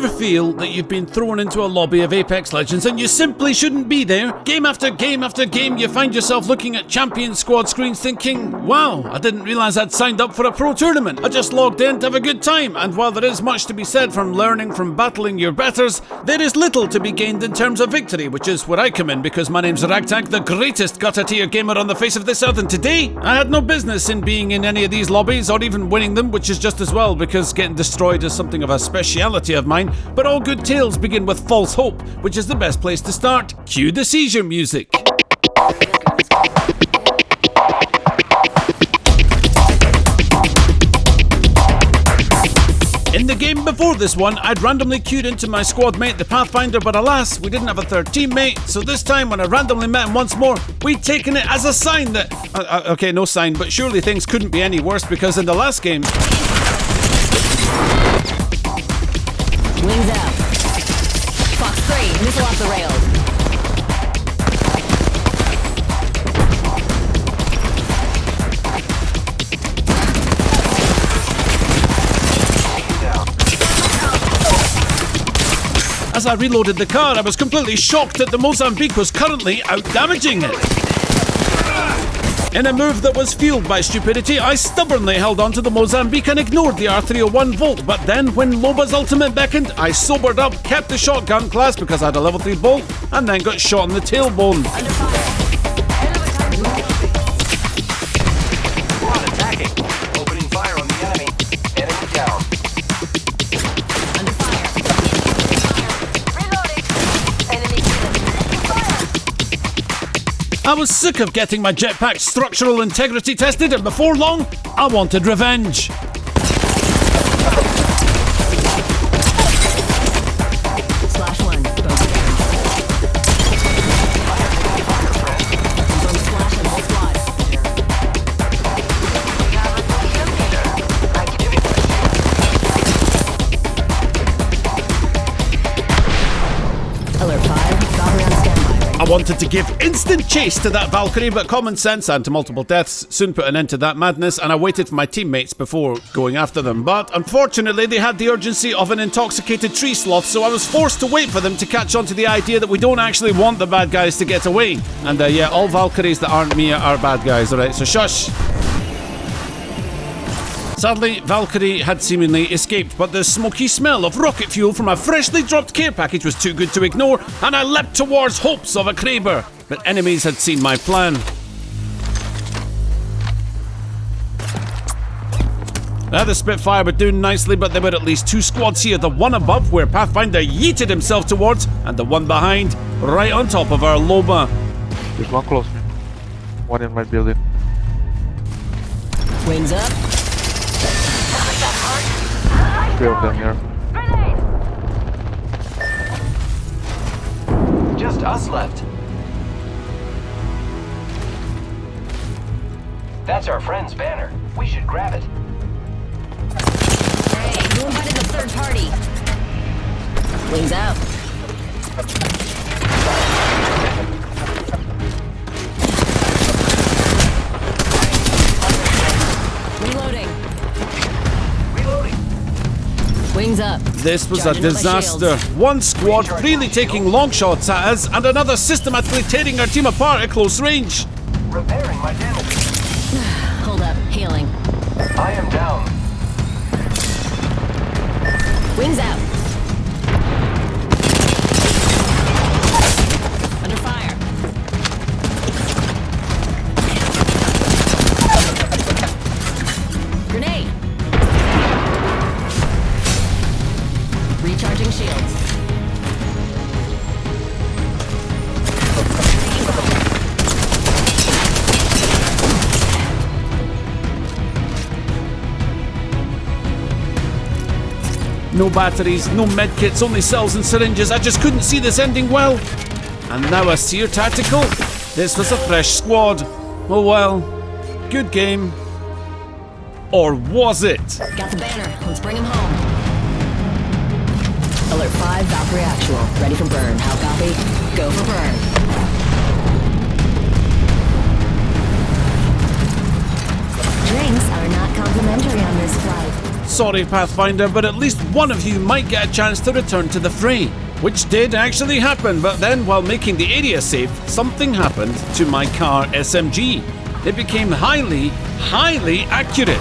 ever feel that you've been thrown into a lobby of Apex Legends and you simply shouldn't be there? Game after game after game, you find yourself looking at champion squad screens thinking, wow, I didn't realise I'd signed up for a pro tournament. I just logged in to have a good time, and while there is much to be said from learning from battling your betters, there is little to be gained in terms of victory, which is where I come in because my name's Ragtag, the greatest gutter tier gamer on the face of this earth, and today I had no business in being in any of these lobbies or even winning them, which is just as well because getting destroyed is something of a speciality of mine, but all good tales begin with false hope, which is the best place to start. Cue the seizure music. In the game before this one, I'd randomly queued into my squad mate, the Pathfinder, but alas, we didn't have a third teammate, so this time when I randomly met him once more, we'd taken it as a sign that... okay, no sign, but surely things couldn't be any worse because in the last game... Wings out. Fox 3, missile off the rails. As I reloaded the car, I was completely shocked that the Mozambique was currently out-damaging it. In a move that was fueled by stupidity, I stubbornly held on to the Mozambique and ignored the R301 Volt, but then when Loba's ultimate beckoned, I sobered up, kept the shotgun class because I had a level 3 bolt, and then got shot in the tailbone. Squad attacking. Opening fire on the enemy. Enemy down. Under fire. Reloading. Enemy fire. I was sick of getting my jetpack structural integrity tested, and before long, I wanted revenge. /1. Both down. Bomb splash and whole squad. Alert 5. Valkyrie on standby. I wanted to give instant chase to that Valkyrie, but common sense and to multiple deaths soon put an end to that madness, and I waited for my teammates before going after them. But unfortunately, they had the urgency of an intoxicated tree sloth, so I was forced to wait for them to catch on to the idea that we don't actually want the bad guys to get away. And yeah, all Valkyries that aren't me are bad guys, alright, so shush. Sadly, Valkyrie had seemingly escaped, but the smoky smell of rocket fuel from a freshly dropped care package was too good to ignore, and I leapt towards hopes of a Kraber. But enemies had seen my plan. The Spitfire were doing nicely, but there were at least two squads here, the one above where Pathfinder yeeted himself towards, and the one behind, right on top of our Loba. There's one close to me. One in my building. Wings up. Three of them here. Just us left. That's our friend's banner. We should grab it. Hey, who invited the third party? Wings out. Reloading. Wings up. This was a Charging up my disaster. shields. One squad freely taking long shots at us, and another systematically tearing our team apart at close range. Repairing my damage. Hold up. Healing. I am down. Wings out. Under fire. Grenade. Recharging shields. No batteries, no medkits, only cells and syringes. I just couldn't see this ending well. And now a Seer Tactical? This was a fresh squad. Oh well. Good game. Or was it? Got the banner. Let's bring him home. Alert 5, Valkyrie actual. Ready for burn. How copy? Go for burn. Drinks are not complimentary on this flight. Sorry, Pathfinder, but at least one of you might get a chance to return to the fray. Which did actually happen, but then while making the area safe, something happened to my car SMG. It became highly accurate.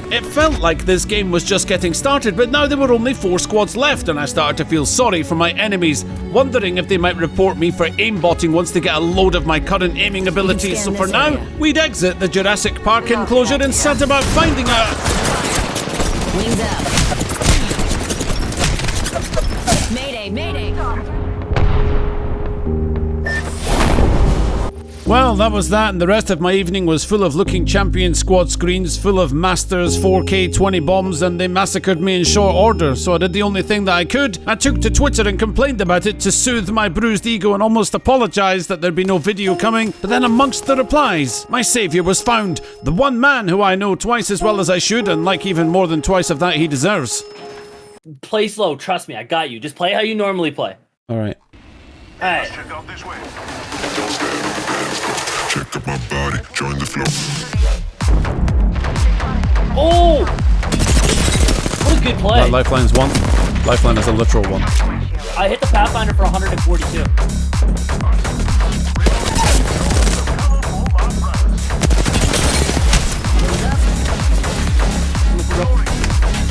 It felt like this game was just getting started, but now there were only 4 squads left, and I started to feel sorry for my enemies, wondering if they might report me for aimbotting once they get a load of my current aiming abilities. So for now, we'd exit the Jurassic Park enclosure and set about finding a... Wings up. Mayday, mayday. Well, that was that, and the rest of my evening was full of looking champion squad screens, full of Masters 4K 20 bombs, and they massacred me in short order, so I did the only thing that I could. I took to Twitter and complained about it to soothe my bruised ego and almost apologised that there'd be no video coming, but then amongst the replies, my saviour was found, the one man who I know twice as well as I should, and like even more than twice of that he deserves. Play slow, trust me, I got you. Just play how you normally play. Alright. Alright. Check out this way. Check up my body, join the flow. Oh! What a good play. That lifeline's 1. Lifeline is a literal 1. I hit the Pathfinder for 142.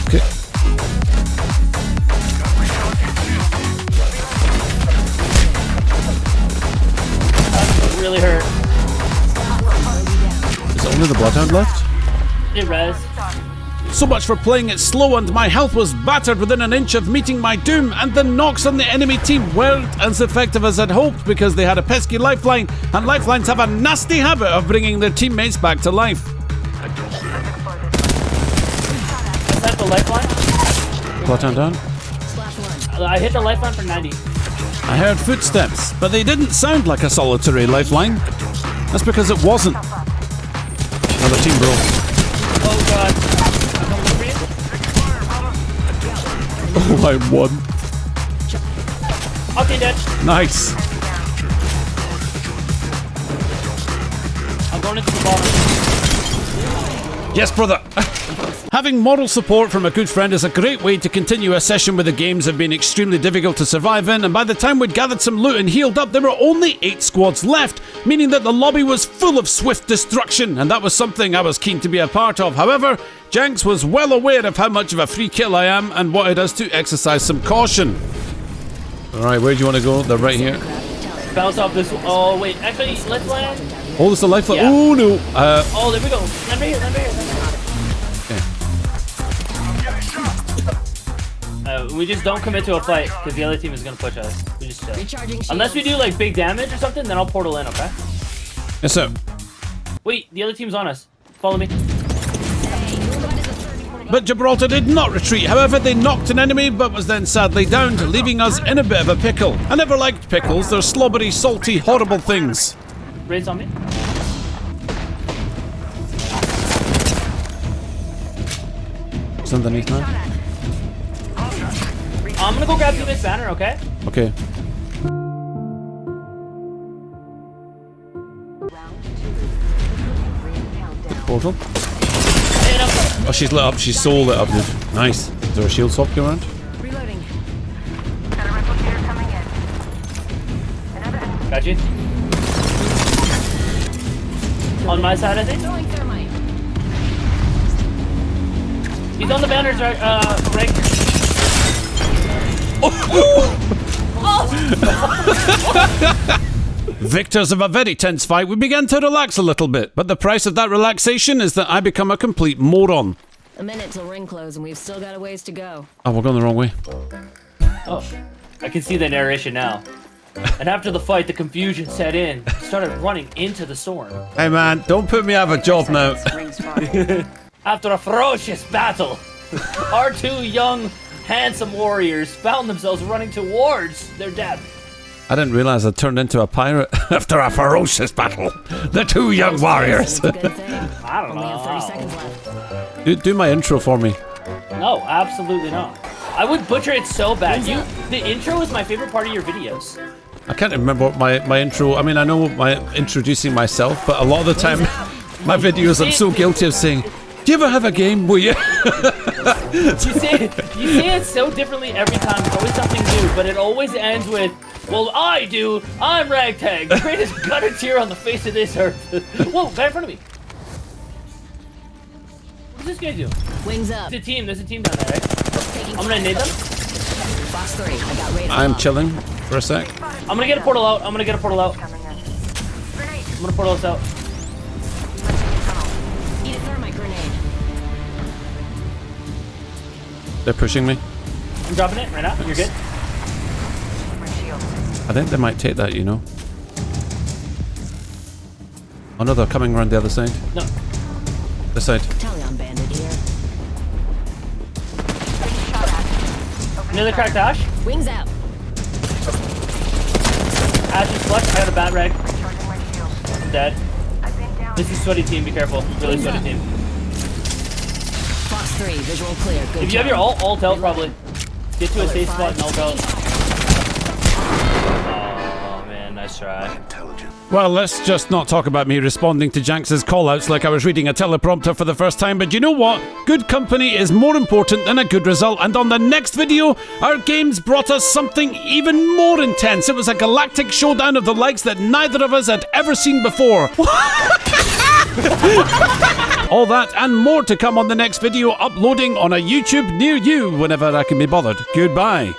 Okay. That really hurt. Is it only the Bloodhound left? It res. So much for playing it slow, and my health was battered within an inch of meeting my doom, and the knocks on the enemy team weren't as effective as I'd hoped because they had a pesky lifeline, and lifelines have a nasty habit of bringing their teammates back to life. Is that the lifeline? Bloodhound down. I hit the lifeline for 90. I heard footsteps, but they didn't sound like a solitary lifeline. That's because it wasn't. Another team broke. Oh god. Oh, I won. Okay, dead. Nice. I'm going into the bottom. Yes, brother. Having moral support from a good friend is a great way to continue a session where the games have been extremely difficult to survive in, and by the time we'd gathered some loot and healed up, there were only 8 squads left, meaning that the lobby was full of swift destruction, and that was something I was keen to be a part of. However, Janks was well aware of how much of a free kill I am and wanted us to exercise some caution. Alright, where do you want to go? They're right here. Bounce off this. Oh, wait. Actually, let's land. Oh, there's a lifeline. Yeah. Oh, no. Oh, there we go. Land right here, land right here. We just don't commit to a fight because the other team is gonna push us. We just chill. Recharging Unless we shields. do like big damage or something, then I'll portal in, okay? Yes, sir. Wait, the other team's on us. Follow me. But Gibraltar did not retreat. However, they knocked an enemy, but was then sadly downed, leaving us in a bit of a pickle. I never liked pickles. They're slobbery, salty, horrible things. Raise on me. It's underneath now. I'm gonna go grab you this banner, okay? Okay. Portal. And I'm Oh, she's lit up. She's so lit up, dude. Nice. Is there a shield swap going around? Reloading. got you. On my side, I think. Throwing thermite. He's on the banners, right? Rick. Victors of a very tense fight, we began to relax a little bit, but the price of that relaxation is that I become a complete moron. A minute till ring close, and we've still got a ways to go. Oh, we're going the wrong way. Oh, I can see the narration now. And after the fight, the confusion set in. Started running into the storm. Hey man, don't put me out of a job now. After a ferocious battle, our 2 young, handsome warriors found themselves running towards their death. I didn't realize I turned into a pirate after a ferocious battle. The 2 young warriors. It's a good thing. I don't Only have 30 know. seconds left. Do my intro for me. No, absolutely not. I would butcher it so bad. The intro is my favorite part of your videos. I can't remember what my intro. I mean, I know my introducing myself, but a lot of the time, my videos I'm so guilty of saying, "Do you ever have a game where you?" You say it so differently every time. It's always something new, but it always ends with, "Well, I do. I'm Ragtag, the greatest gutter tier on the face of this earth." Whoa, guy in front of me. What's this guy do? Wings up. There's a team. There's a team down there, right? Taking I'm gonna nade them. Fox 3, I got radar. I'm chilling for a sec. I'm gonna get a portal out. I'm gonna get a portal out. I'm gonna portal us out. Eat a thermite grenade. They're pushing me. I'm dropping it right now. You're good. I think they might take that, you know. Oh no, they're coming around the other side. No. This side. Talion bandit here. Another cracked Ash. Wings out. Ash is flushed. I got a bat rag. I'm dead. This is sweaty team. Be careful. Really sweaty team. Fox 3, visual clear. Good If you have your ult out probably. Get to a safe spot and ult out. Oh man, nice try. Intelligent. Well, let's just not talk about me responding to Janx's callouts like I was reading a teleprompter for the first time, but you know what? Good company is more important than a good result, and on the next video, our games brought us something even more intense. It was a galactic showdown of the likes that neither of us had ever seen before. All that and more to come on the next video, uploading on a YouTube near you whenever I can be bothered. Goodbye.